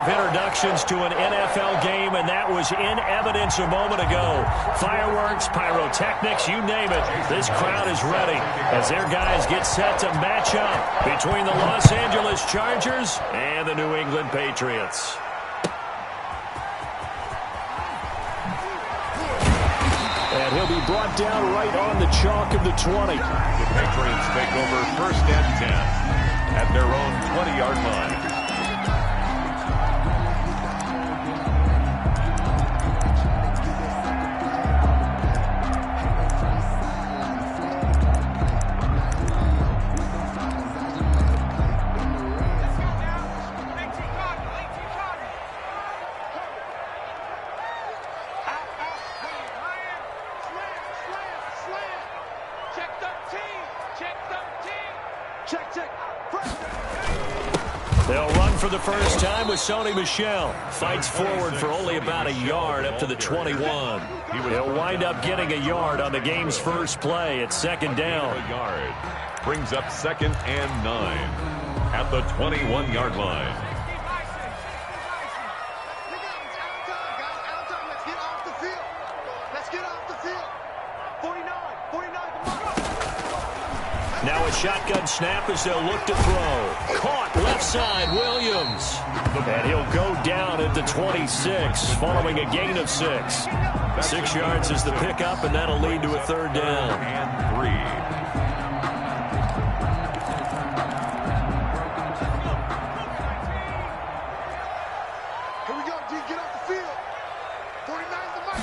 Introductions to an NFL game, and that was in evidence a moment ago. Fireworks, pyrotechnics, you name it. This crowd is ready as their guys get set to match up between the Los Angeles Chargers and the New England Patriots. And he'll be brought down right on the chalk of the 20. The Patriots take over 1st and 10 at their own 20-yard line. They'll run for the first time with Sony Michel. Fights forward for only about a yard up to the 21. He'll wind up getting a yard on the game's first play at 2nd down. A yard. Brings up 2nd and 9 at the 21-yard line. Now a shotgun snap as they'll look to throw. Caught left side, Williams. And he'll go down at the 26 following a gain of 6. 6 yards is the pickup, and that'll lead to a 3rd down. And 3. Here we go, D. Get off the field. 49's the mic.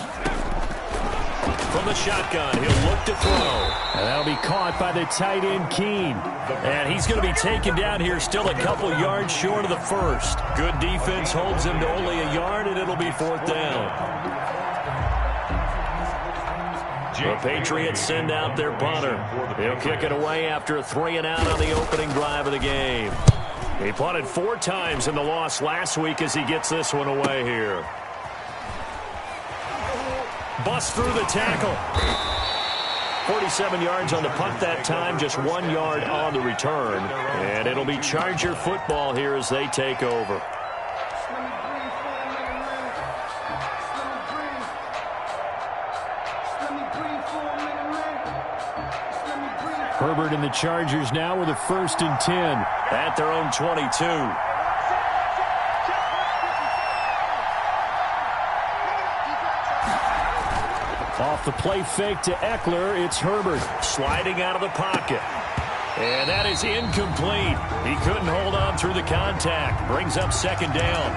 From the shotgun, he'll look to throw. And that'll be caught by the tight end, Keene. And he's going to be taken down here still a couple yards short of the 1st. Good defense holds him to only a yard, and it'll be 4th down. The Patriots send out their punter. He'll kick it away after a 3-and-out on the opening drive of the game. He punted 4 times in the loss last week as he gets this one away here. Bust through the tackle. 47 yards on the punt that time, just 1 yard on the return. And it'll be Charger football here as they take over. Herbert and the Chargers now with a 1st and 10 at their own 22. Off the play fake to Eckler, it's Herbert sliding out of the pocket. And that is incomplete. He couldn't hold on through the contact. Brings up 2nd down.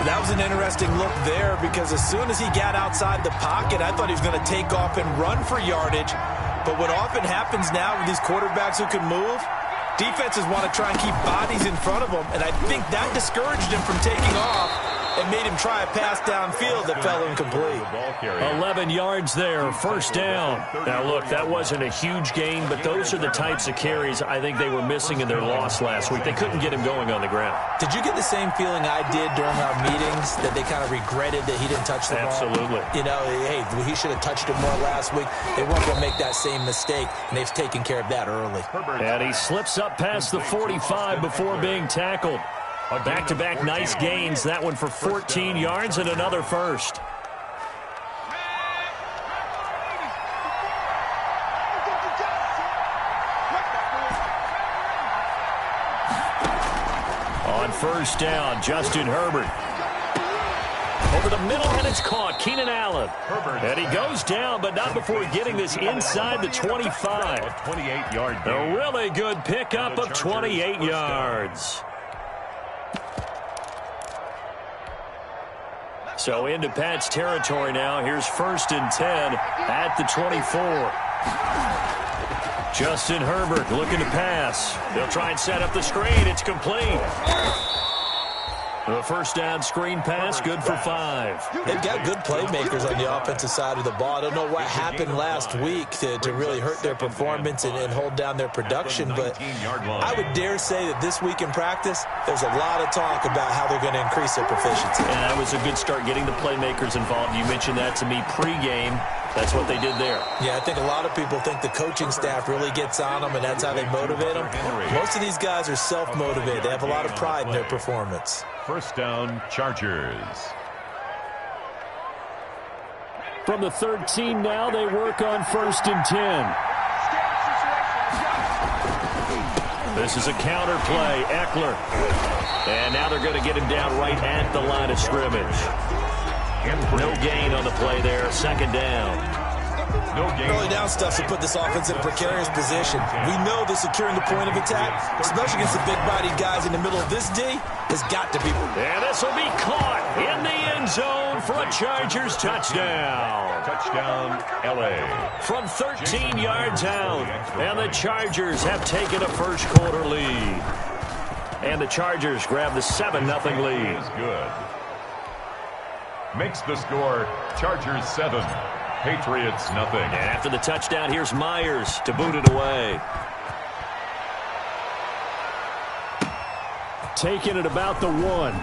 That was an interesting look there because as soon as he got outside the pocket, I thought he was going to take off and run for yardage. But what often happens now with these quarterbacks who can move, defenses want to try and keep bodies in front of them, and I think that discouraged him from taking off and made him try a pass downfield that fell incomplete. 11 yards there, 1st down. Now, look, that wasn't a huge gain, but those are the types of carries I think they were missing in their loss last week. They couldn't get him going on the ground. Did you get the same feeling I did during our meetings, that they kind of regretted that he didn't touch the ball? Absolutely. You know, hey, he should have touched it more last week. They weren't going to make that same mistake, and they've taken care of that early. And he slips up past the 45 before being tackled. Back-to-back nice gains. That one for 14 yards and another 1st. On 1st down, Justin Herbert. Over the middle, and it's caught. Keenan Allen. And he goes down, but not before getting this inside the 25. 28-yard gain. A really good pickup of 28 yards. So into Pat's territory now. Here's 1st and 10 at the 24. Justin Herbert looking to pass. They'll try and set up the screen. It's complete. The 1st down screen pass, good for 5. They've got good playmakers on the offensive side of the ball. I don't know what happened last week to really hurt their performance and hold down their production, but I would dare say that this week in practice, there's a lot of talk about how they're going to increase their proficiency. And that was a good start, getting the playmakers involved. You mentioned that to me pregame. That's what they did there. Yeah, I think a lot of people think the coaching staff really gets on them, and that's how they motivate them. Most of these guys are self-motivated. They have a lot of pride in their performance. First down, Chargers. From the 13 now, they work on 1st and 10. This is a counter play. Eckler. And now they're going to get him down right at the line of scrimmage. No gain on the play there. 2nd down. No gain. Early down stuff to put this offense in a precarious position. We know that securing the point of attack, especially against the big-bodied guys in the middle of this D, has got to be. And this will be caught in the end zone for a Chargers touchdown. Touchdown, L.A. From 13 yards out. And the Chargers have taken a first-quarter lead. And the Chargers grab the 7-0 lead. Good. Makes the score Chargers 7. Patriots nothing. And after the touchdown, here's Myers to boot it away. Taking it about the 1.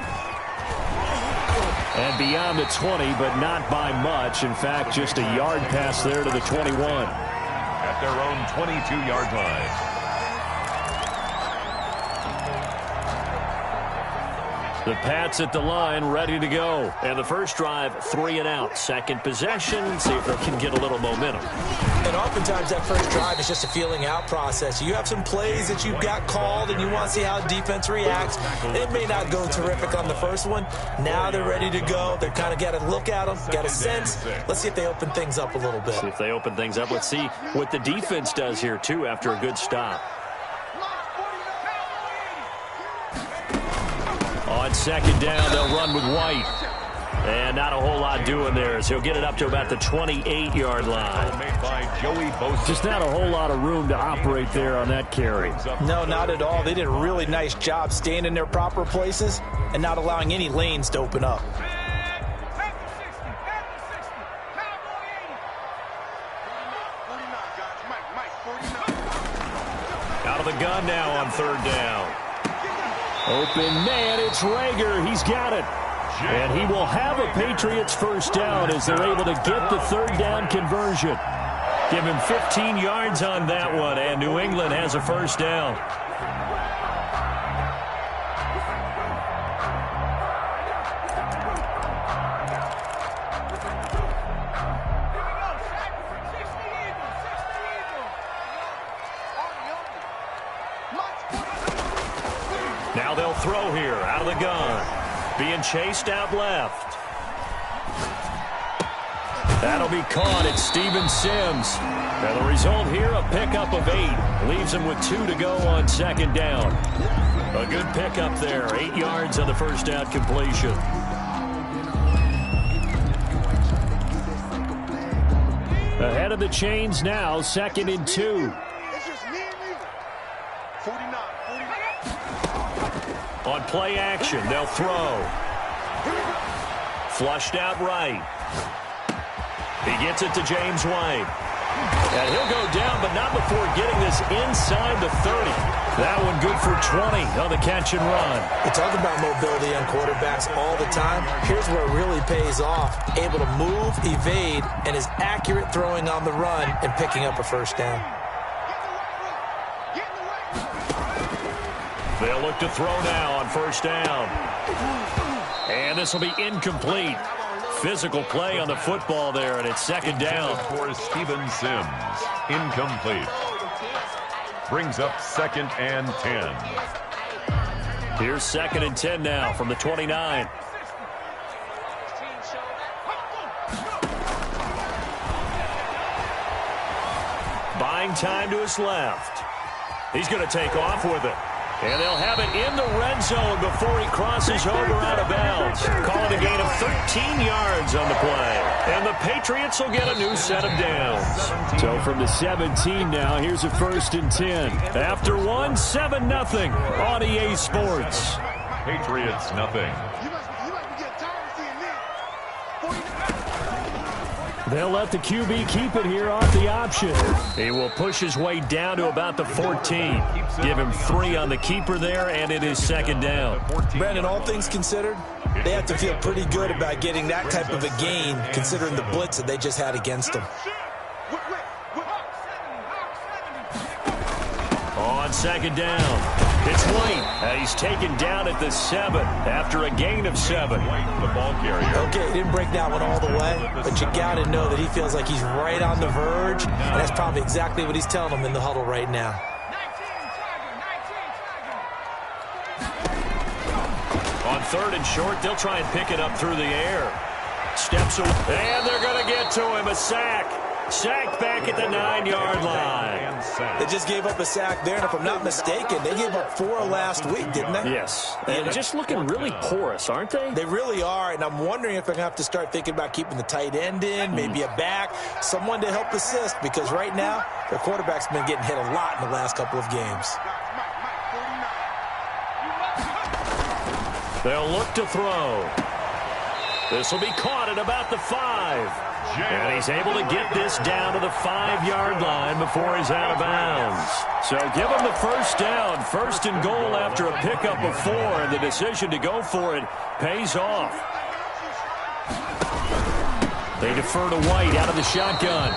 And beyond the 20, but not by much. In fact, just a yard pass there to the 21. At their own 22-yard line. The Pats at the line, ready to go. And the first drive, 3 and out. Second possession, see if they can get a little momentum. And oftentimes that first drive is just a feeling out process. You have some plays that you've got called and you want to see how defense reacts. It may not go terrific on the first one. Now they're ready to go. They've kind of got to look at them, got a sense. Let's see if they open things up a little bit. See if they open things up. Let's see what the defense does here, too, after a good stop. On 2nd down, they'll run with White. And not a whole lot doing there, as he'll get it up to about the 28-yard line. Just not a whole lot of room to operate there on that carry. No, not at all. They did a really nice job staying in their proper places and not allowing any lanes to open up. Out of the gun now on 3rd down. Open man, it's Rager. He's got it. And he will have a Patriots first down as they're able to get the 3rd down conversion. Give him 15 yards on that one, and New England has a first down. Now they'll throw here out of the gun. Being chased out left. That'll be caught. It's Steven Sims. And the result here, a pickup of 8. Leaves him with 2 to go on 2nd down. A good pickup there. 8 yards on the first down completion. Ahead of the chains now, 2nd and 2. On play action, they'll throw. Flushed out right. He gets it to James White. And he'll go down, but not before getting this inside the 30. That one good for 20 on the catch and run. We talk about mobility on quarterbacks all the time. Here's where it really pays off. Able to move, evade, and is accurate throwing on the run and picking up a first down. They'll look to throw now on 1st down. And this will be incomplete. Physical play on the football there, and it's 2nd down. For Steven Sims. Incomplete. Brings up 2nd and 10. Here's 2nd and 10 now from the 29. Buying time to his left. He's going to take off with it. And they'll have it in the red zone before he crosses over out of bounds. Calling a gain of 13 yards on the play. And the Patriots will get a new set of downs. So from the 17 now, here's a 1st and 10. After 1, 7-0 on EA Sports. Patriots nothing. They'll let the QB keep it here off the option. He will push his way down to about the 14. Give him 3 on the keeper there, and it is 2nd down. Brandon, all things considered, they have to feel pretty good about getting that type of a gain, considering the blitz that they just had against them. On 2nd down. It's White, and he's taken down at the 7 after a gain of 7. The ball carrier. Okay, he didn't break that one all the way, but you got to know that he feels like he's right on the verge, and that's probably exactly what he's telling them in the huddle right now. On 3rd and short, they'll try and pick it up through the air. Steps away, and they're going to get to him. A sack. Sacked back at the 9-yard line. They just gave up a sack there, and if I'm not mistaken, they gave up 4 last week, didn't they? Yes. And just looking really porous, aren't they? They really are, and I'm wondering if they're going to have to start thinking about keeping the tight end in, maybe a back, someone to help assist, because right now, their quarterback's been getting hit a lot in the last couple of games. They'll look to throw. This will be caught at about the 5. And he's able to get this down to the 5-yard line before he's out of bounds. So give him the first down. 1st and goal after a pickup of 4, and the decision to go for it pays off. They defer to White out of the shotgun.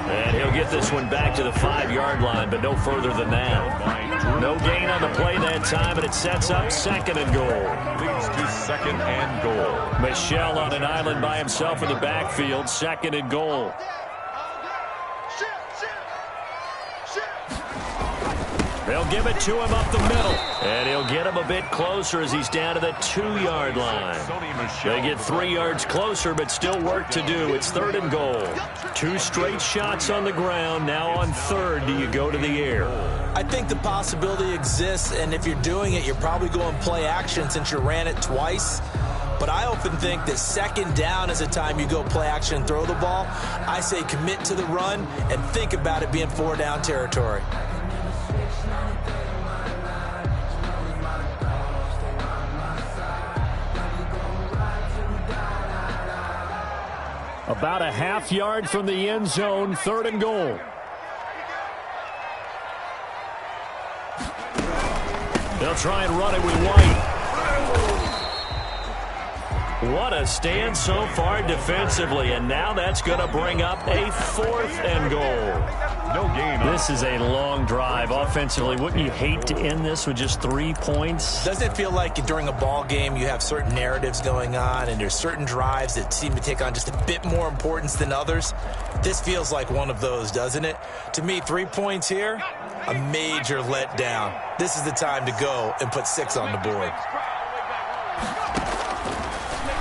And he'll get this one back to the 5-yard line, but no further than that. No gain on the play that time, and it sets up 2nd and goal. Leads to 2nd and goal. Michel on an island by himself in the backfield, 2nd and goal. They'll give it to him up the middle, and he'll get him a bit closer as he's down to the 2-yard line. They get 3 yards closer, but still work to do. It's 3rd and goal. 2 straight shots on the ground. Now on 3rd, do you go to the air? I think the possibility exists, and if you're doing it, you're probably going play action since you ran it twice. But I often think that 2nd down is a time you go play action and throw the ball. I say commit to the run and think about it being 4-down territory. About a half-yard from the end zone, 3rd and goal. They'll try and run it with White. What a stand so far defensively, and now that's going to bring up a 4th and goal. No gain. This is a long drive offensively. Wouldn't you hate to end this with just 3 points? Doesn't it feel like during a ball game you have certain narratives going on and there's certain drives that seem to take on just a bit more importance than others? This feels like one of those, doesn't it? To me, 3 points here, a major letdown. This is the time to go and put 6 on the board.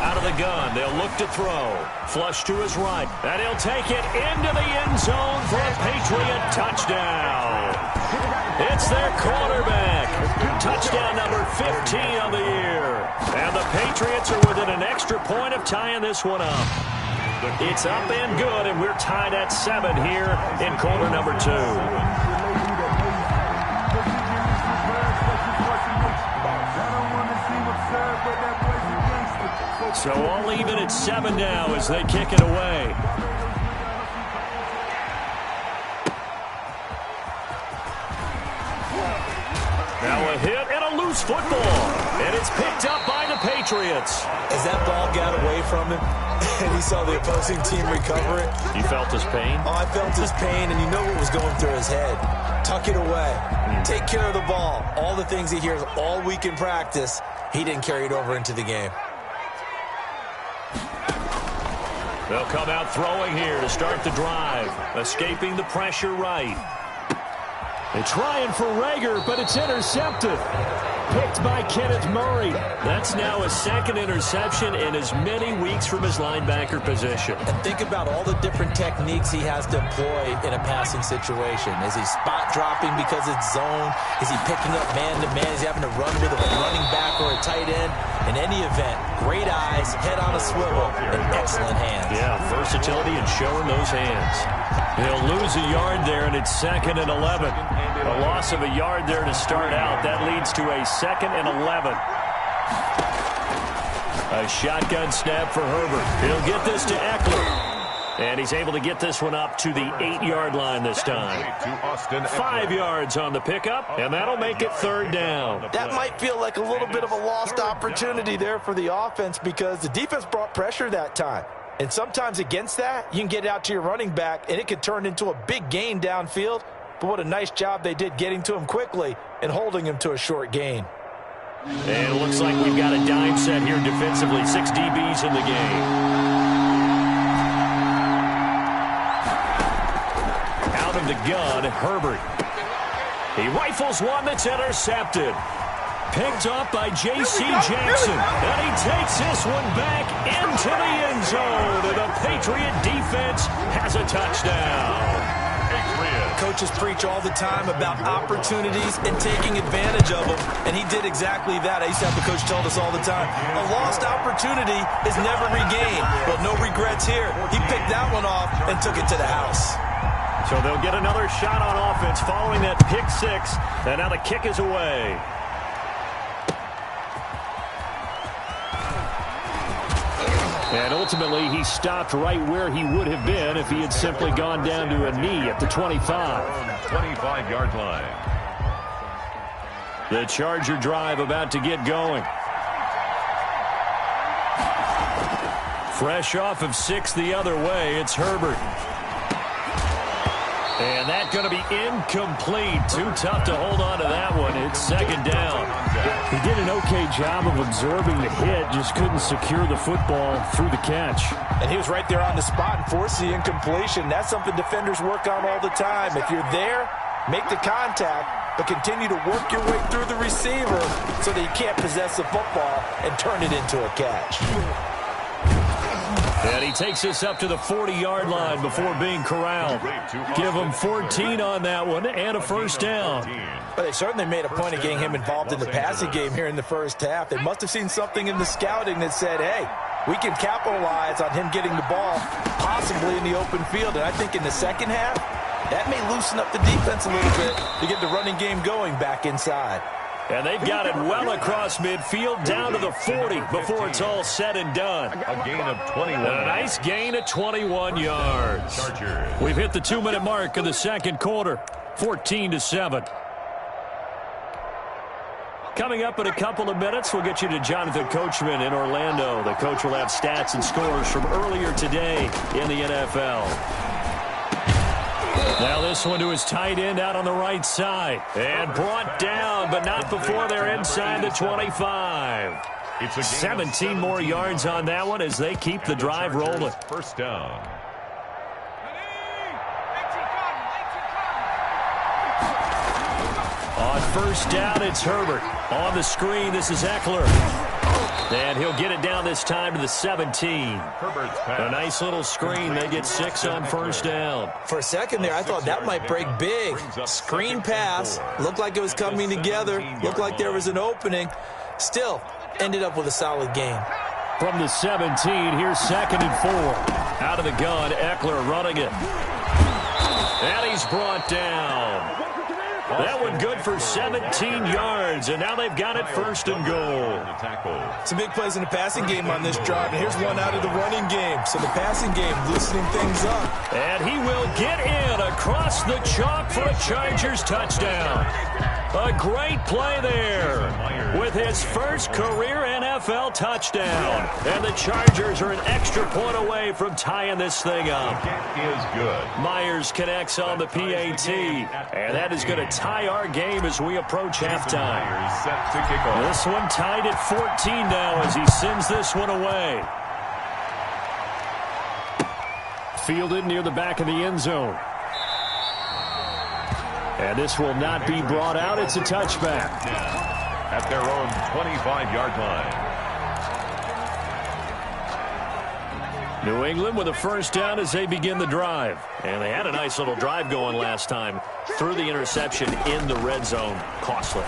Out of the gun, they'll look to throw. Flush to his right, and he'll take it into the end zone for a Patriot touchdown. It's their quarterback. Touchdown number 15 on the year. And the Patriots are within an extra point of tying this one up. It's up and good, and we're tied at 7 here in quarter number 2. So all even at 7 now as they kick it away. Now a hit and a loose football. And it's picked up by the Patriots. As that ball got away from him and he saw the opposing team recover it. You felt his pain? Oh, I felt his pain, and you know what was going through his head. Tuck it away. Take care of the ball. All the things he hears all week in practice, he didn't carry it over into the game. They'll come out throwing here to start the drive. Escaping the pressure right. They're trying for Rager, but it's intercepted. Picked by Kenneth Murray. That's now his 2nd interception in as many weeks from his linebacker position. And think about all the different techniques he has to employ in a passing situation. Is he spot dropping because it's zone? Is he picking up man-to-man? Is he having to run with a running back or a tight end? In any event, great eyes, head on a swivel, and excellent hands. Yeah, versatility and showing those hands. He'll lose a yard there, and it's 2nd and 11. A loss of a yard there to start out. That leads to a 2nd and 11. A shotgun snap for Herbert. He'll get this to Eckler. And he's able to get this one up to the 8-yard line this time. 5 yards on the pickup, and that'll make it 3rd down. That might feel like a little bit of a lost opportunity there for the offense because the defense brought pressure that time. And sometimes against that, you can get out to your running back, and it could turn into a big gain downfield. but what a nice job they did getting to him quickly and holding him to a short gain. And it looks like we've got a dime set here defensively. 6 DBs in the game. Out of the gun, Herbert. He rifles one that's intercepted. Picked up by J.C. Jackson. And he takes this one back into the end zone. And the Patriot defense has a touchdown. Coaches preach all the time about opportunities and taking advantage of them, and he did exactly that. I used to have the coach tell us all the time, a lost opportunity is never regained. Well, no regrets here. He picked that one off and took it to the house. So they'll get another shot on offense following that pick six, and now the kick is away. And ultimately, he stopped right where he would have been if he had simply gone down to a knee at the 25. 25-yard line. The Charger drive about to get going. Fresh off of 6 the other way, it's Herbert. And that's going to be incomplete. Too tough to hold on to that one. It's second down. He did an okay job of absorbing the hit, just couldn't secure the football through the catch. And he was right there on the spot and forced the incompletion. That's something defenders work on all the time. If you're there, make the contact, but continue to work your way through the receiver so that you can't possess the football and turn it into a catch. And he takes us up to the 40-yard line before being corralled. Give him 14 on that one and a first down. But they certainly made a point of getting him involved in the passing game here in the first half. They must have seen something in the scouting that said, hey, we can capitalize on him getting the ball possibly in the open field. And I think in the second half, that may loosen up the defense a little bit to get the running game going back inside. And they've got it well across midfield down to the 40 before it's all said and done. A gain of 21. A nice gain of 21 yards. Chargers. We've hit the 2-minute mark of the second quarter, 14-7. Coming up in a couple of minutes, we'll get you to Jonathan Coachman in Orlando. The coach will have stats and scores from earlier today in the NFL. Now this one to his tight end out on the right side. And brought down, but not before they're inside the 25. It's 17 more yards on that one as they keep the drive rolling. First down. On first down, it's Herbert. On the screen, this is Eckler. And he'll get it down this time to the 17. Herbert's pass. A nice little screen. They get 6 on first down. For a second there, I thought that might break big. Screen pass. Looked like it was coming together. Looked like there was an opening. Still, ended up with a solid gain. From the 17, here's 2nd and 4. Out of the gun, Eckler running it. And he's brought down. That one good for 17 yards, and now they've got it 1st and goal. Some big plays in the passing game on this drive, and here's one out of the running game. So the passing game loosening things up. And he will get in across the chalk for a Chargers touchdown. A great play there with his first career NFL touchdown. And the Chargers are an extra point away from tying this thing up. Is good. Myers connects on the PAT. And that is going to tie our game as we approach halftime. Myers set to kick off. This one tied at 14 now as he sends this one away. Fielded near the back of the end zone. And this will not be brought out. It's a touchback. At their own 25-yard line. New England with a first down as they begin the drive. And they had a nice little drive going last time. Threw the interception in the red zone. Costly.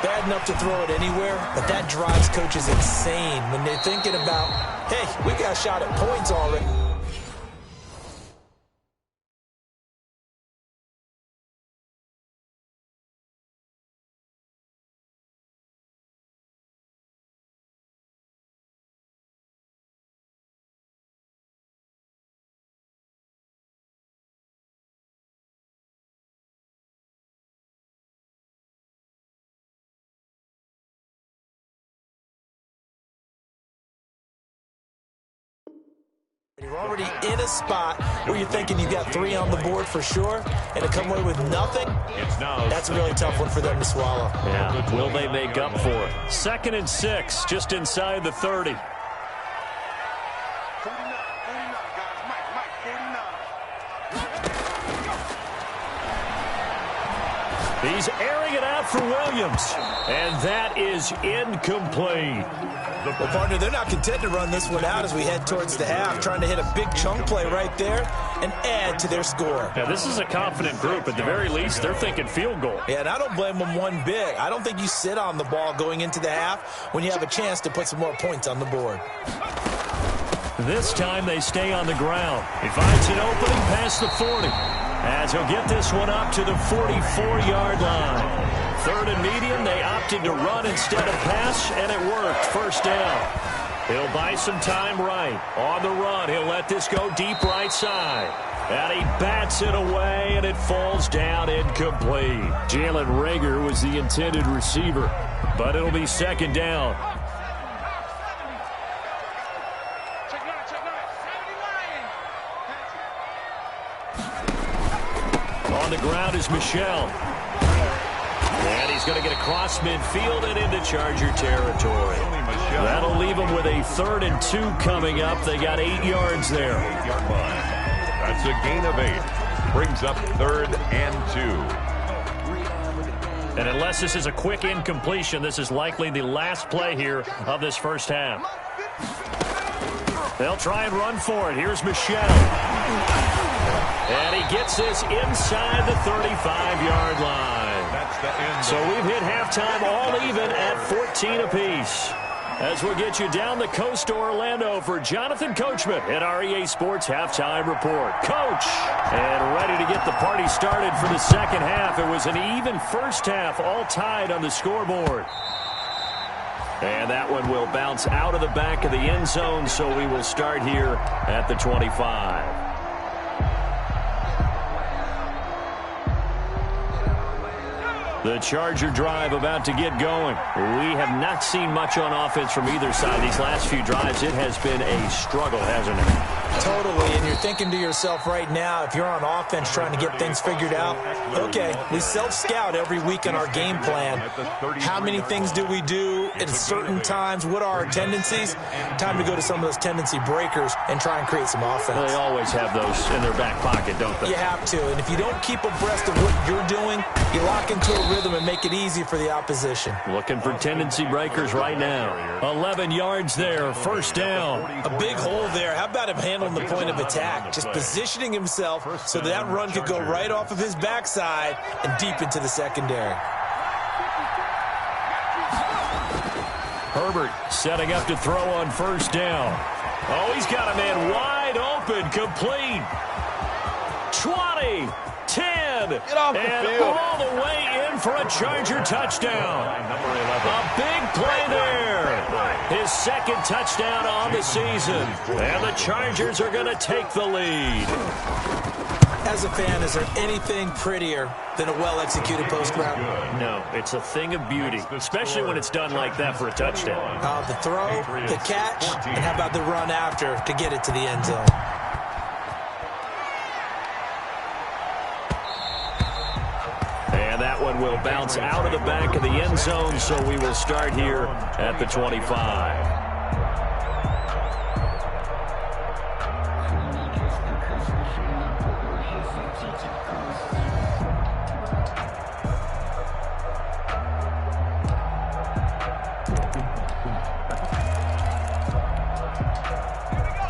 Bad enough to throw it anywhere, but that drives coaches insane when they're thinking about, hey, we got a shot at points already. You're already in a spot where you're thinking you've got 3 on the board for sure, and to come away with nothing, that's a really tough one for them to swallow. Yeah, will they make up for it? 2nd and 6, just inside the 30. 49, 49, guys. Mike, 49. He's airing it out for Williams, and that is incomplete. Well, partner, they're not content to run this one out as we head towards the half, trying to hit a big chunk play right there and add to their score. Now, this is a confident group. At the very least, they're thinking field goal. Yeah, and I don't blame them one bit. I don't think you sit on the ball going into the half when you have a chance to put some more points on the board. This time they stay on the ground. He finds an opening past the 40, as he'll get this one up to the 44-yard line. 3rd and medium, they opted to run instead of pass, and it worked. 1st down. He'll buy some time right. On the run, he'll let this go deep right side. And he bats it away, and it falls down incomplete. Jalen Reagor was the intended receiver, but it'll be 2nd down. On the ground is Michel. And he's going to get across midfield and into Charger territory. That'll leave them with a 3rd and 2 coming up. They got 8 yards there. That's a gain of 8. Brings up 3rd and 2. And unless this is a quick incompletion, this is likely the last play here of this first half. They'll try and run for it. Here's Michel. And he gets this inside the 35-yard line. So we've hit halftime all even at 14 apiece. As we'll get you down the coast to Orlando for Jonathan Coachman at our EA Sports Halftime Report. Coach! And ready to get the party started for the second half. It was an even first half, all tied on the scoreboard. And that one will bounce out of the back of the end zone, so we will start here at the 25. The Charger drive about to get going. We have not seen much on offense from either side. These last few drives, it has been a struggle, hasn't it? Totally, and you're thinking to yourself right now, if you're on offense trying to get things figured out, okay, we self-scout every week in our game plan. How many things do we do at certain times? What are our tendencies? Time to go to some of those tendency breakers and try and create some offense. They always have those in their back pocket, don't they? You have to, and if you don't keep abreast of what you're doing, you lock into a rhythm and make it easy for the opposition. Looking for tendency breakers right now. 11 yards there, 1st down. A big hole there. How about him handling the point of attack? Just positioning himself so that run could go right off of his backside and deep into the secondary. Herbert setting up to throw on 1st down. Oh, he's got a man wide open, complete. 20, 10, and all the way in for a Charger touchdown. A big play there. His 2nd touchdown on the season. And the Chargers are going to take the lead. As a fan, is there anything prettier than a well-executed post route? No, it's a thing of beauty, especially when it's done like that for a touchdown. The throw, the catch, and how about the run after to get it to the end zone? And that one will bounce out of the back of the end zone, so we will start here at the 25.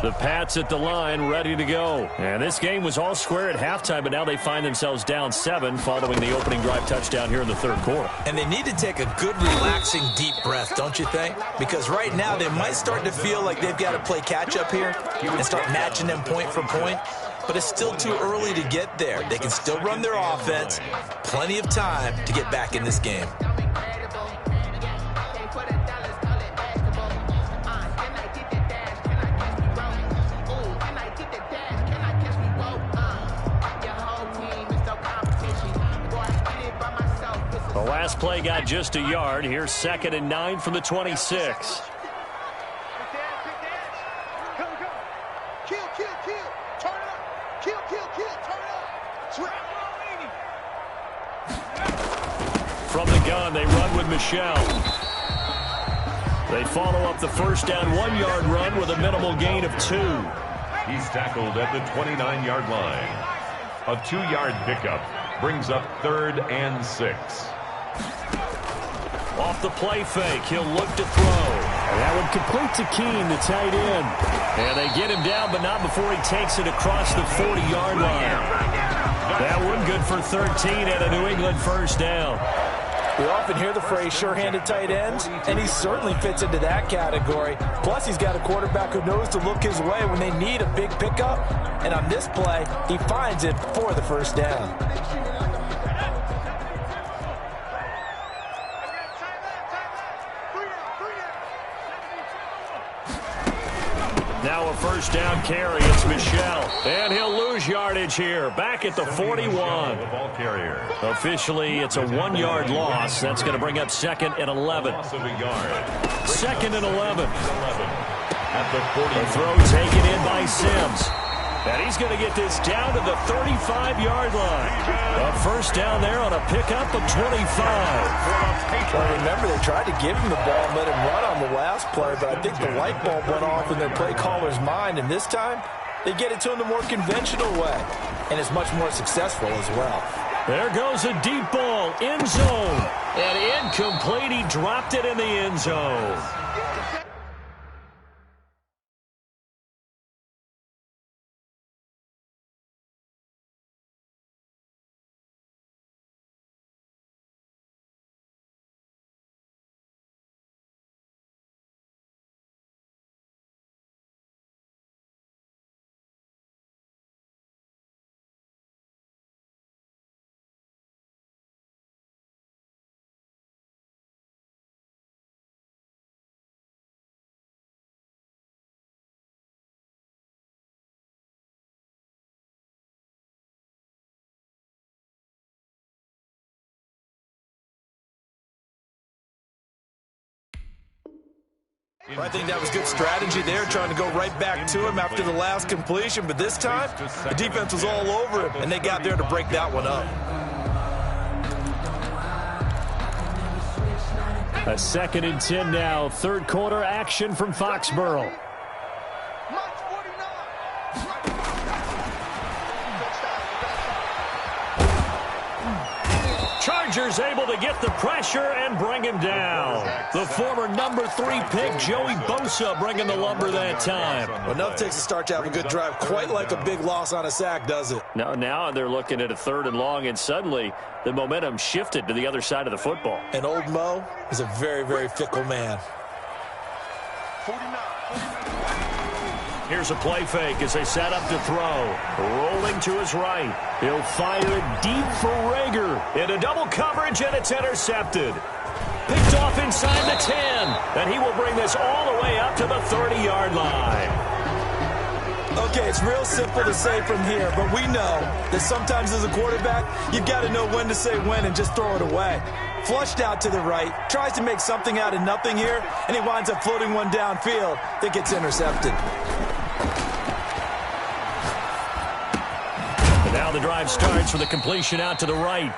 The Pats at the line, ready to go. And this game was all square at halftime, but now they find themselves down 7 following the opening drive touchdown here in the 3rd quarter. And they need to take a good, relaxing, deep breath, don't you think? Because right now they might start to feel like they've got to play catch-up here and start matching them point for point. But it's still too early to get there. They can still run their offense. Plenty of time to get back in this game. The last play got just a yard. Here's 2nd and 9 from the 26. Kill, kill, kill. Turn it up. Kill, kill, kill. Turn it up. From the gun, they run with Michelle. They follow up the first down 1-yard run with a minimal gain of 2. He's tackled at the 29-yard line. A 2-yard pickup brings up 3rd and 6. Off the play fake, he'll look to throw. And that one complete to Keene, the tight end. And they get him down, but not before he takes it across the 40-yard line. That one good for 13 and a New England first down. We often hear the phrase sure-handed tight ends, and he certainly fits into that category. Plus, he's got a quarterback who knows to look his way when they need a big pickup. And on this play, he finds it for the first down. Now a first down carry. It's Michelle. And he'll lose yardage here. Back at the 41. The ball carrier. Officially, it's a 1-yard loss. That's going to bring up 2nd and 11. Loss of a yard. 2nd and 11. At the 40. The throw taken in by Sims. And he's going to get this down to the 35-yard line. A first down there on a pickup of 25. Well, remember, they tried to give him the ball and let him run on the last play, but I think the light bulb went off in their play caller's mind, and this time they get it to him the more conventional way, and it's much more successful as well. There goes a deep ball, end zone, and incomplete. He dropped it in the end zone. Well, I think that was good strategy there, trying to go right back to him after the last completion. But this time, the defense was all over him, and they got there to break that one up. A 2nd and 10 now. Third quarter action from Foxborough. Chargers able to get the pressure and bring him down. The former number 3 pick, Joey Bosa, bringing the lumber that time. Well, enough takes to start to have a good drive. Quite like a big loss on a sack, does it? Now they're looking at a 3rd and long, and suddenly the momentum shifted to the other side of the football. And old Mo is a very, very fickle man. 49. Here's a play fake as they set up to throw. Rolling to his right. He'll fire it deep for Rager. Into double coverage, and it's intercepted. Picked off inside the 10. And he will bring this all the way up to the 30-yard line. Okay, it's real simple to say from here, but we know that sometimes as a quarterback, you've got to know when to say when and just throw it away. Flushed out to the right, tries to make something out of nothing here, and he winds up floating one downfield that gets intercepted. And now the drive starts with a completion out to the right.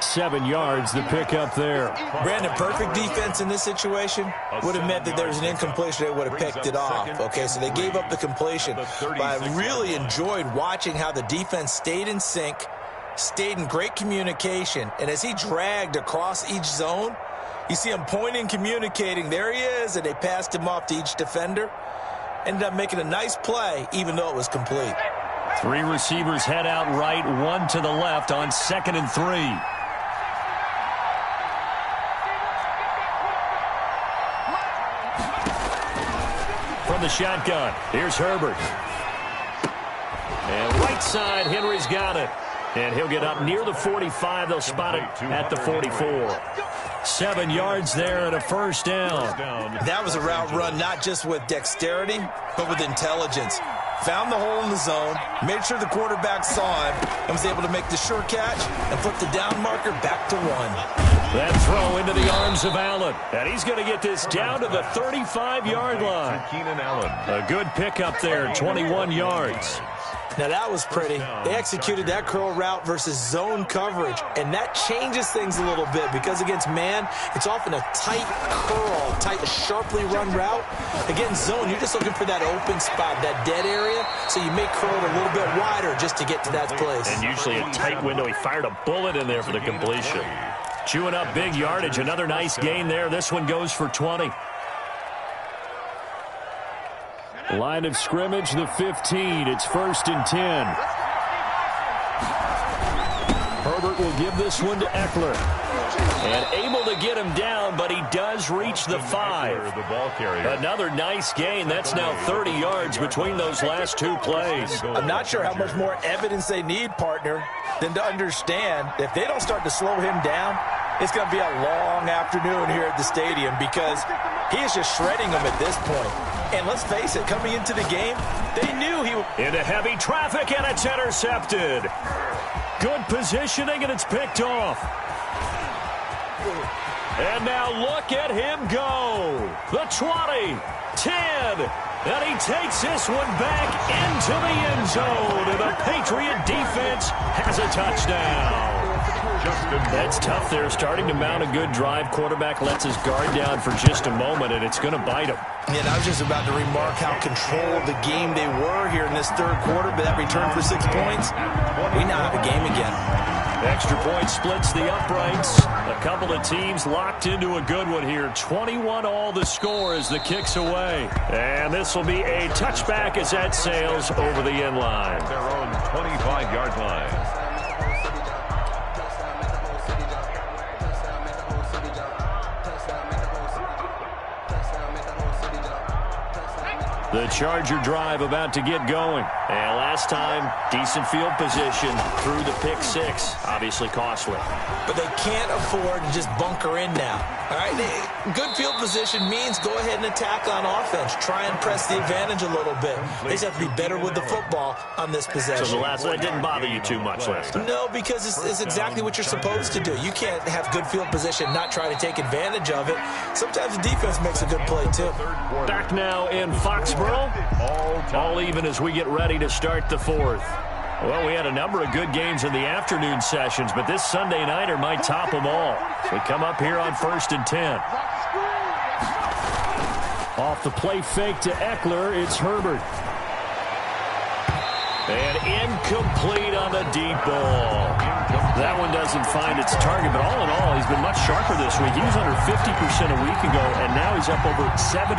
7 yards, the pickup there. Brandon, perfect defense in this situation would have meant that there was an incompletion. They would have picked it off. Okay, so they gave up the completion. But I really enjoyed watching how the defense stayed in sync, stayed in great communication. And as he dragged across each zone, you see him pointing, communicating. There he is, and they passed him off to each defender. Ended up making a nice play, even though it was complete. 3 receivers head out right, 1 to the left on 2nd and 3. From the shotgun, here's Herbert. And right side, Henry's got it. And he'll get up near the 45. They'll spot it at the 44. 7 yards there and a first down. That was a route run not just with dexterity, but with intelligence. Found the hole in the zone, made sure the quarterback saw him, and was able to make the sure catch and flip the down marker back to 1. That throw into the arms of Allen. And he's going to get this down to the 35-yard line. Keenan Allen. A good pickup there, 21 yards. Now, that was pretty. They executed that curl route versus zone coverage, and that changes things a little bit because against man, it's often a tight curl, tight, sharply run route. Against zone, you're just looking for that open spot, that dead area, so you may curl it a little bit wider just to get to that place. And usually a tight window. He fired a bullet in there for the completion. Chewing up big yardage. Another nice gain there. This one goes for 20. Line of scrimmage, the 15. It's 1st and 10. Herbert will give this one to Eckler. And able to get him down, but he does reach the 5. The ball carrier. Another nice gain. That's now 30 yards between those last two plays. I'm not sure how much more evidence they need, partner, than to understand if they don't start to slow him down, it's going to be a long afternoon here at the stadium because he is just shredding them at this point. And let's face it, coming into the game, they knew he would. Into heavy traffic, and it's intercepted. Good positioning, and it's picked off. And now look at him go. The 20, 10, and he takes this one back into the end zone. And the Patriot defense has a touchdown. That's tough there, starting to mount a good drive. Quarterback lets his guard down for just a moment, and it's going to bite him. And I was just about to remark how controlled the game they were here in this third quarter, but that return for 6 points, we now have a game again. Extra point splits the uprights. A couple of teams locked into a good one here. 21 all the score as the kick's away. And this will be a touchback as that sails over the end line. Their own 25-yard line. The Charger drive about to get going. And last time, decent field position through the pick 6. Obviously costly. But they can't afford to just bunker in now. All right, good field position means go ahead and attack on offense. Try and press the advantage a little bit. They just have to be better with the football on this possession. So the last one didn't bother you too much last time? No, because it's exactly what you're supposed to do. You can't have good field position, not try to take advantage of it. Sometimes the defense makes a good play, too. Back now in Foxborough. All even as we get ready to start the 4th. Well, we had a number of good games in the afternoon sessions, but this Sunday nighter might top them all. We come up here on 1st and 10. Off the play fake to Eckler, it's Herbert. And incomplete on the deep ball. That one doesn't find its target, but all in all, he's been much sharper this week. He was under 50% a week ago, and now he's up over 70%.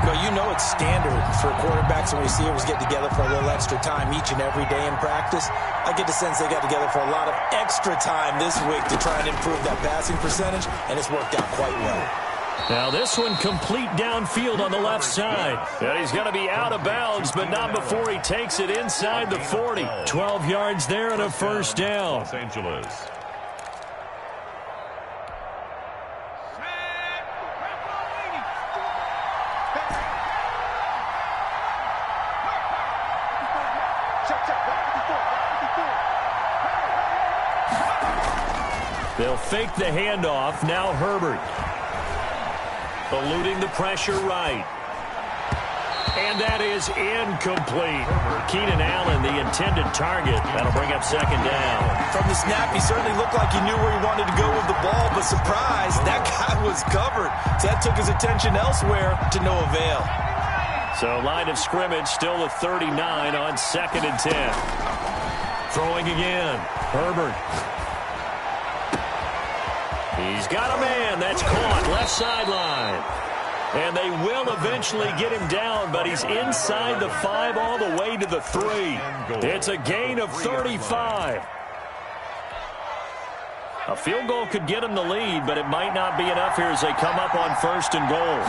Well, you know it's standard for quarterbacks and receivers get together for a little extra time each and every day in practice. I get the sense they got together for a lot of extra time this week to try and improve that passing percentage, and it's worked out quite well. Now this one complete downfield on the left side. And he's going to be out of bounds, but not before he takes it inside the 40. 12 yards there and a first down. Los Angeles. They'll fake the handoff. Now Herbert. Eluding the pressure right. And that is incomplete. Keenan Allen, the intended target. That'll bring up second down. From the snap, he certainly looked like he knew where he wanted to go with the ball, but surprise, that guy was covered. So that took his attention elsewhere to no avail. So line of scrimmage still at 39 on 2nd and 10. Throwing again. Herbert. He's got a man. That's caught. Left sideline. And they will eventually get him down, but he's inside the 5 all the way to the 3. It's a gain of 35. A field goal could get him the lead, but it might not be enough here as they come up on 1st and goal.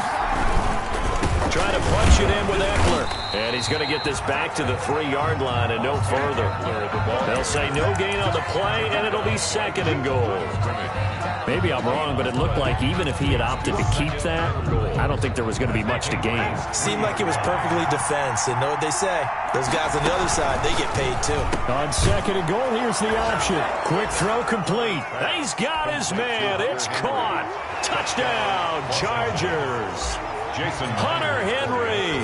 Trying to punch it in with Eckler. And he's going to get this back to the 3-yard line and no further. They'll say no gain on the play, and it'll be 2nd and goal. Maybe I'm wrong, but it looked like even if he had opted to keep that, I don't think there was going to be much to gain. Seemed like it was perfectly defense, and know what they say. Those guys on the other side, they get paid too. On 2nd and goal, here's the option. Quick throw complete. He's got his man. It's caught. Touchdown, Chargers. Hunter Henry,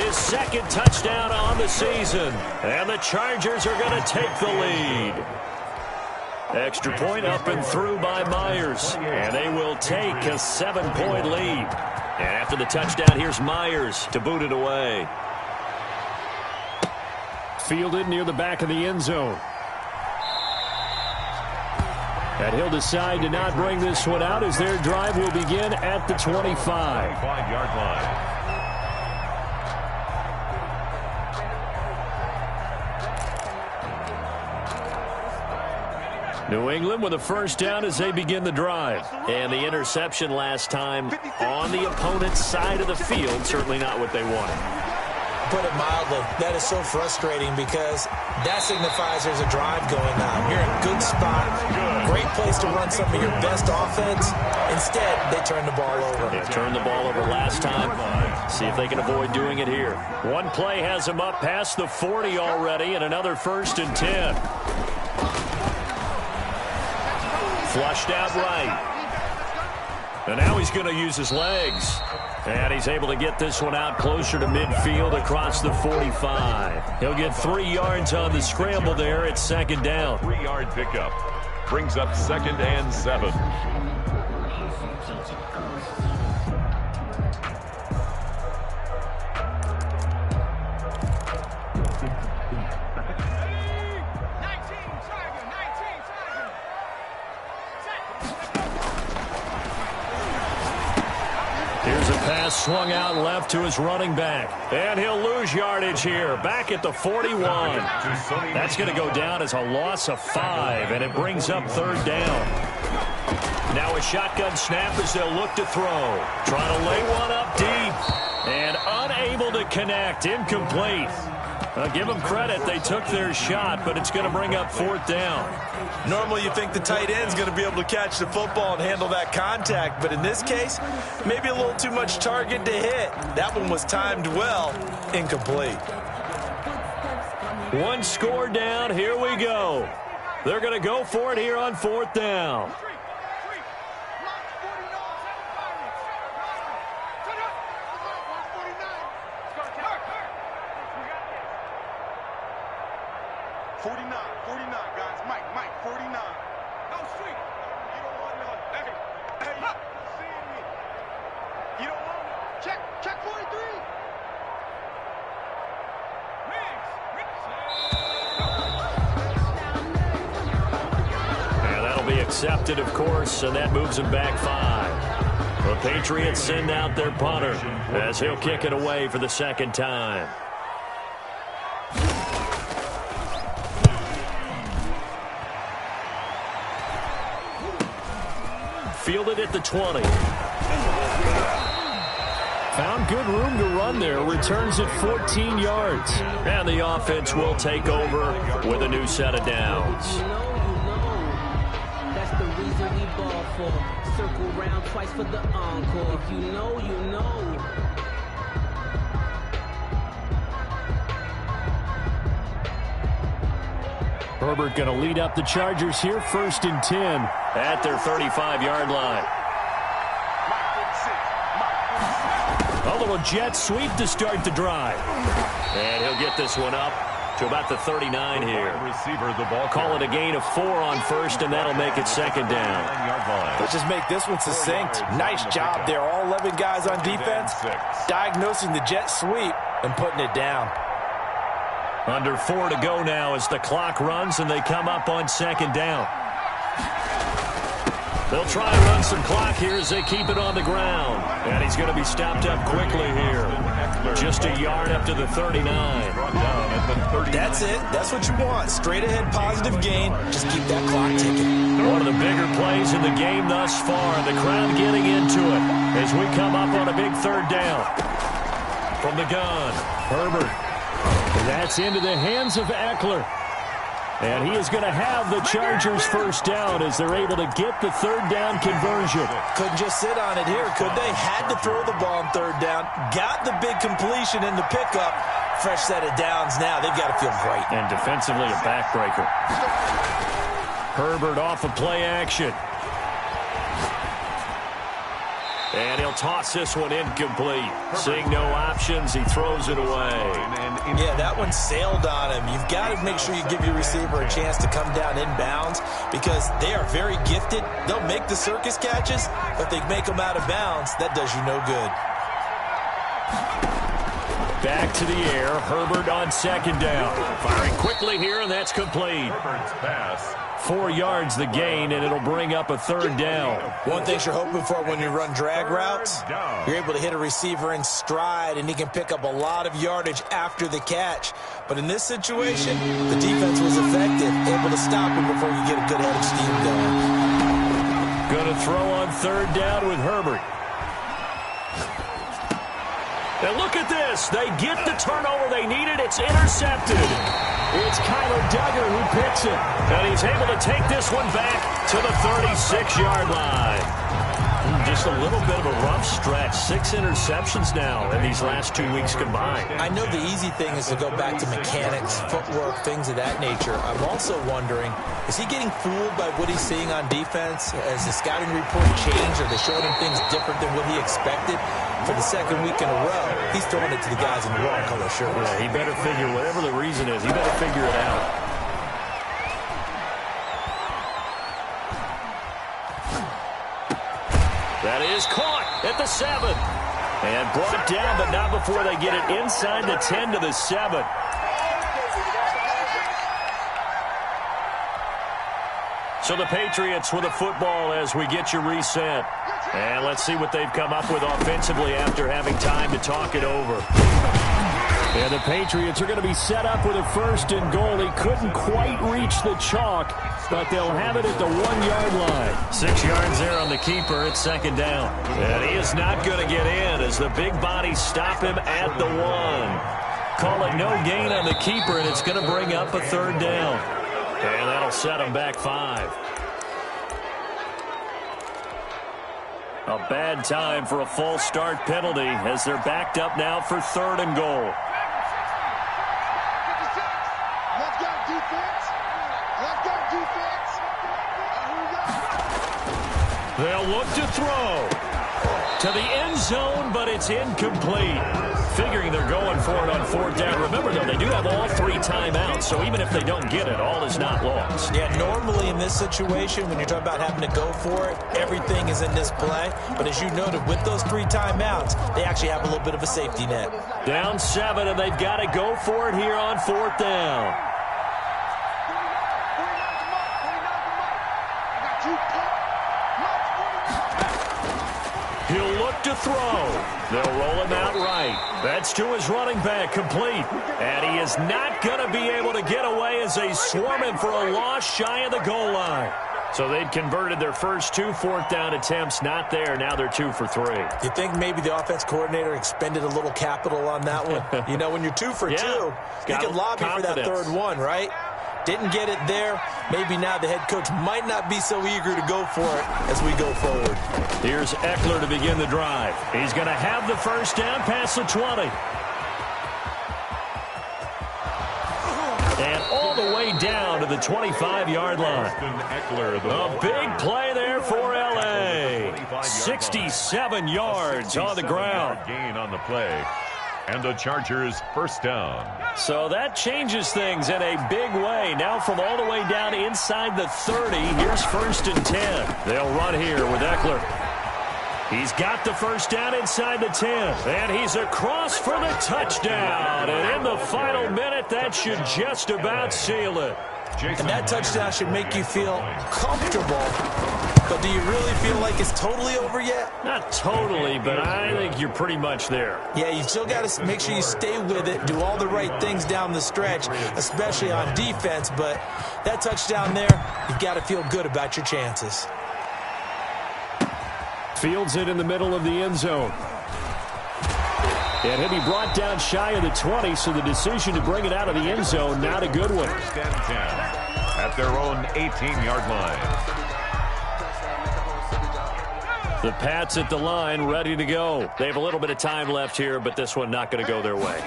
his 2nd touchdown on the season. And the Chargers are going to take the lead. Extra point up and through by Myers. And they will take a 7-point lead. And after the touchdown, here's Myers to boot it away. Fielded near the back of the end zone. And he'll decide to not bring this one out as their drive will begin at the 25. 25-yard line. New England with a 1st down as they begin the drive. And the interception last time on the opponent's side of the field, certainly not what they wanted. Put it mildly, that is so frustrating because that signifies there's a drive going on. You're in a good spot, great place to run some of your best offense. Instead, they turn the ball over. They turned the ball over last time. See if they can avoid doing it here. One play has them up past the 40 already, and another 1st and 10. Flushed out right. And now he's going to use his legs. And he's able to get this one out closer to midfield across the 45. He'll get 3 yards on the scramble there. It's 2nd down. 3-yard pickup. Brings up 2nd and 7. Here's a pass swung out left to his running back. And he'll lose yardage here. Back at the 41. That's going to go down as a loss of 5. And it brings up 3rd down. Now a shotgun snap as they'll look to throw. Trying to lay one up deep. And unable to connect. Incomplete. Give them credit. They took their shot, but it's going to bring up 4th down. Normally you think the tight end's going to be able to catch the football and handle that contact, but in this case, maybe a little too much target to hit. That one was timed well. Incomplete. 1 score down. Here we go. They're going to go for it here on 4th down. Accepted, of course, and that moves him back 5. The Patriots send out their punter as he'll kick it away for the 2nd time. Fielded at the 20. Found good room to run there. Returns at 14 yards. And the offense will take over with a new set of downs. Circle round twice for the encore. If you know, you know. Herbert going to lead up the Chargers here, 1st and 10. At their 35-yard line. A little jet sweep to start the drive. And he'll get this one up to about the 39 here. Receiver, the ball. Call it a gain of 4 on 1st, and that'll make it 2nd down. Let's just make this one succinct. Nice job there. All 11 guys on defense diagnosing the jet sweep and putting it down. Under 4 to go now as the clock runs, and they come up on 2nd down. They'll try and run some clock here as they keep it on the ground. And he's going to be stopped up quickly here. Just a yard up to the 39. That's it. That's what you want. Straight ahead positive gain. Just keep that clock ticking. One of the bigger plays in the game thus far. The crowd getting into it as we come up on a big 3rd down. from the gun. Herbert. And that's into the hands of Eckler. And he is going to have the Chargers first down as they're able to get the third down conversion. Couldn't just sit on it here, could they? Had to throw the ball on third down. Got the big completion in the pickup. Fresh set of downs now. They've got to feel great. And defensively, a backbreaker. Herbert off of play action. And he'll toss this one incomplete. Seeing no options, he throws it away. Yeah, that one sailed on him. You've got to make sure you give your receiver a chance to come down inbounds because they are very gifted. They'll make the circus catches, but they make them out of bounds. That does you no good. Back to the air. Herbert on second down. Firing quickly here, and that's complete. Herbert's pass. 4 yards the gain, and it'll bring up a third down. One thing you're hoping for when you run drag routes, you're able to hit a receiver in stride, and he can pick up a lot of yardage after the catch. But in this situation, the defense was effective, able to stop him before you get a good head of steam going. Going to throw on third down with Herbert. And look at this. They get the turnover they needed. It's intercepted. It's Kyler Duggar who picks it. And he's able to take this one back to the 36-yard line. Just a little bit of a rough stretch. 6 interceptions now in these last 2 weeks combined. I know the easy thing is to go back to mechanics, footwork, things of that nature. I'm also wondering, is he getting fooled by what he's seeing on defense? Has the scouting report changed? Are they showing him things different than what he expected? For the second week in a row, he's throwing it to the guys in the wrong color shirts. Yeah, he better figure, whatever the reason is, he better figure it out. That is caught at the 7. And brought down, but not before they get it inside the 10 to the 7. So the Patriots with a football as we get you reset. And let's see what they've come up with offensively after having time to talk it over. And the Patriots are going to be set up with a 1st and goal. He couldn't quite reach the chalk, but they'll have it at the 1-yard line. 6 yards there on the keeper at second down. And he is not going to get in as the big bodies stop him at the 1. Call it no gain on the keeper, and it's going to bring up a third down. And that'll set him back 5. A bad time for a false start penalty as they're backed up now for 3rd and goal. Let's go, defense. Let's go, defense. Here we go. They'll look to throw to the end zone, but it's incomplete. Figuring they're going for it on 4th down. Remember, though, they do have all 3 timeouts, so even if they don't get it, all is not lost. Yeah, normally in this situation, when you're talking about having to go for it, everything is in this play. But as you noted, with those 3 timeouts, they actually have a little bit of a safety net. Down 7, and they've got to go for it here on 4th down. He'll look to throw. They'll roll him out right. That's to his running back, complete. And he is not going to be able to get away as they swarm him for a loss shy of the goal line. So they'd converted their first 2 4th down attempts. Not there. Now they're 2 for 3. You think maybe the offense coordinator expended a little capital on that one? You know, when you're 2 for 2, you can lobby for that 3rd one, right? Didn't get it there. Maybe now the head coach might not be so eager to go for it as we go forward. Here's Eckler to begin the drive. He's going to have the first down past the 20. And all the way down to the 25-yard line. A big play there for L.A. 67 yards on the ground. Gain on the play. And the Chargers first down. So that changes things in a big way. Now from all the way down inside the 30, here's 1st and 10. They'll run here with Eckler. He's got the first down inside the 10. And he's across for the touchdown. And in the final minute, that should just about seal it. And that touchdown should make you feel comfortable. But do you really feel like it's totally over yet? Not totally, but I think you're pretty much there. Yeah, you still got to make sure you stay with it, do all the right things down the stretch, especially on defense. But that touchdown there, you've got to feel good about your chances. Fields it in the middle of the end zone. And he'll be brought down shy of the 20, so the decision to bring it out of the end zone, not a good one. First and 10 at their own 18-yard line. The Pats at the line, ready to go. They have a little bit of time left here, but this one not going to go their way.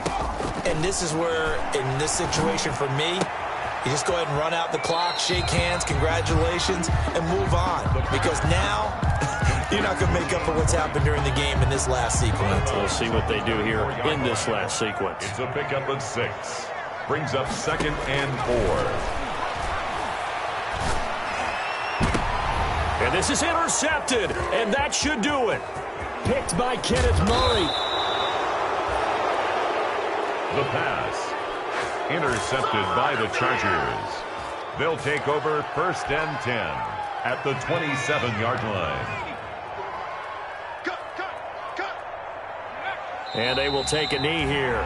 And this is where, in this situation for me, you just go ahead and run out the clock, shake hands, congratulations, and move on. Because now, you're not going to make up for what's happened during the game in this last sequence. We'll see what they do here in this last sequence. It's a pickup of 6. Brings up 2nd and 4. And this is intercepted, and that should do it. Picked by Kenneth Murray. The pass intercepted by the Chargers. They'll take over 1st and 10 at the 27-yard line. And they will take a knee here.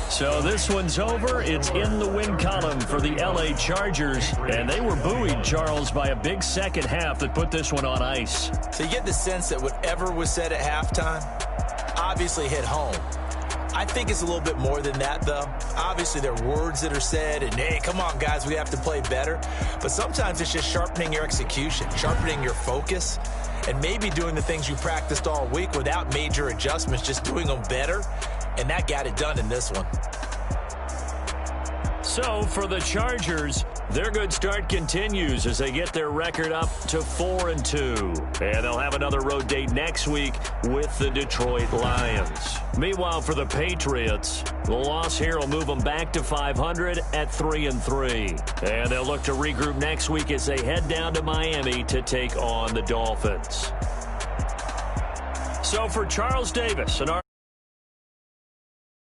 So this one's over. It's in the win column for the L.A. Chargers. And they were buoyed, Charles, by a big second half that put this one on ice. So you get the sense that whatever was said at halftime obviously hit home. I think it's a little bit more than that, though. Obviously, there are words that are said, and, hey, come on, guys, we have to play better. But sometimes it's just sharpening your execution, sharpening your focus, and maybe doing the things you practiced all week without major adjustments, just doing them better. And that got it done in this one. So for the Chargers, their good start continues as they get their record up to 4-2. And they'll have another road date next week with the Detroit Lions. Meanwhile, for the Patriots, the loss here will move them back to 500 at 3-3. And they'll look to regroup next week as they head down to Miami to take on the Dolphins. So for Charles Davis and our